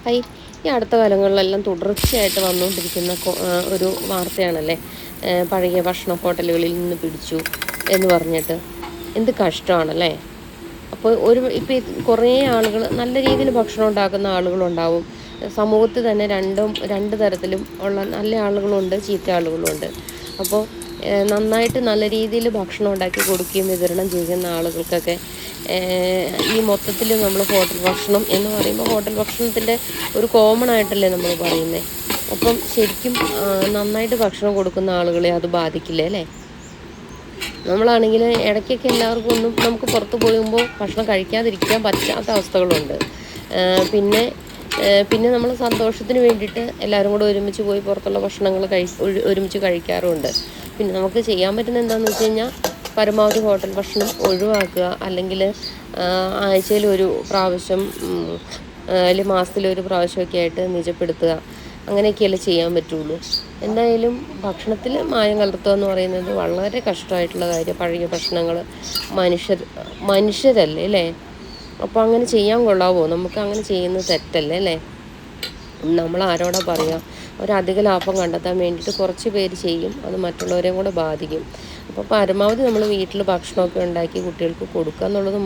High, ഈ അടുത്ത കാലങ്ങളിലെല്ലാം തുടർച്ചയായിട്ട് വന്നുകൊണ്ടിരിക്കുന്ന ഒരു വാർത്തയാണല്ലേ, പഴകിയ ഭക്ഷണ ഹോട്ടലുകളിൽ നിന്ന് പിടിച്ചു എന്ന് പറഞ്ഞിട്ട്. എന്ത് കഷ്ടമാണല്ലേ. അപ്പോൾ ഇപ്പോൾ കുറേ ആളുകൾ നല്ല രീതിയിൽ ഭക്ഷണം ഉണ്ടാക്കുന്ന ആളുകളുണ്ടാവും. സമൂഹത്തിൽ തന്നെ രണ്ട് തരത്തിലും ഉള്ള നല്ല ആളുകളുണ്ട്, ചീത്ത ആളുകളുണ്ട്. അപ്പോൾ നന്നായിട്ട് നല്ല രീതിയിൽ ഭക്ഷണം ഉണ്ടാക്കി കൊടുക്കുകയും വിതരണം ചെയ്യുന്ന ആളുകൾക്കൊക്കെ ഈ മൊത്തത്തിൽ നമ്മൾ ഹോട്ടൽ ഭക്ഷണം എന്ന് പറയുമ്പോൾ ഹോട്ടൽ ഭക്ഷണത്തിൻ്റെ ഒരു കോമൺ ആയിട്ടല്ലേ നമ്മൾ പറയുന്നത്. അപ്പം ശരിക്കും നന്നായിട്ട് ഭക്ഷണം കൊടുക്കുന്ന ആളുകളെ അത് ബാധിക്കില്ലേ അല്ലേ? നമ്മളാണെങ്കിൽ ഇടയ്ക്കൊക്കെ എല്ലാവർക്കും ഒന്നും നമുക്ക് പുറത്ത് പോകുമ്പോൾ ഭക്ഷണം കഴിക്കാതിരിക്കാൻ പറ്റാത്ത അവസ്ഥകളുണ്ട്. പിന്നെ പിന്നെ നമ്മൾ സന്തോഷത്തിന് വേണ്ടിയിട്ട് എല്ലാവരും കൂടെ ഒരുമിച്ച് പോയി പുറത്തുള്ള ഭക്ഷണങ്ങൾ ഒരുമിച്ച് കഴിക്കാറുമുണ്ട്. പിന്നെ നമുക്ക് ചെയ്യാൻ പറ്റുന്ന എന്താണെന്ന് വെച്ച് കഴിഞ്ഞാൽ പരമാവധി ഹോട്ടൽ ഭക്ഷണം ഒഴിവാക്കുക, അല്ലെങ്കിൽ ആഴ്ചയിൽ ഒരു പ്രാവശ്യം അല്ലെങ്കിൽ മാസത്തിലൊരു പ്രാവശ്യമൊക്കെ ആയിട്ട് നിജപ്പെടുത്തുക. അങ്ങനെയൊക്കെയല്ലേ ചെയ്യാൻ പറ്റുള്ളൂ. എന്തായാലും ഭക്ഷണത്തിൽ മായം കലർത്തുക എന്ന് പറയുന്നത് വളരെ കഷ്ടമായിട്ടുള്ള കാര്യം. പഴകിയ ഭക്ഷണങ്ങൾ മനുഷ്യരല്ലേ അല്ലേ? അപ്പോൾ അങ്ങനെ ചെയ്യാൻ കൊള്ളാവോ? നമുക്ക് അങ്ങനെ ചെയ്യുന്നത് തെറ്റല്ലേ അല്ലേ? നമ്മൾ ആരോടാ പറയുക? ഒരധിക ലാഭം കണ്ടെത്താൻ വേണ്ടിയിട്ട് കുറച്ച് പേര് ചെയ്യും, അത് മറ്റുള്ളവരെയും കൂടെ ബാധിക്കും. അപ്പോൾ പരമാവധി നമ്മൾ വീട്ടിൽ ഭക്ഷണമൊക്കെ ഉണ്ടാക്കി കുട്ടികൾക്ക് കൊടുക്കുക എന്നുള്ളത്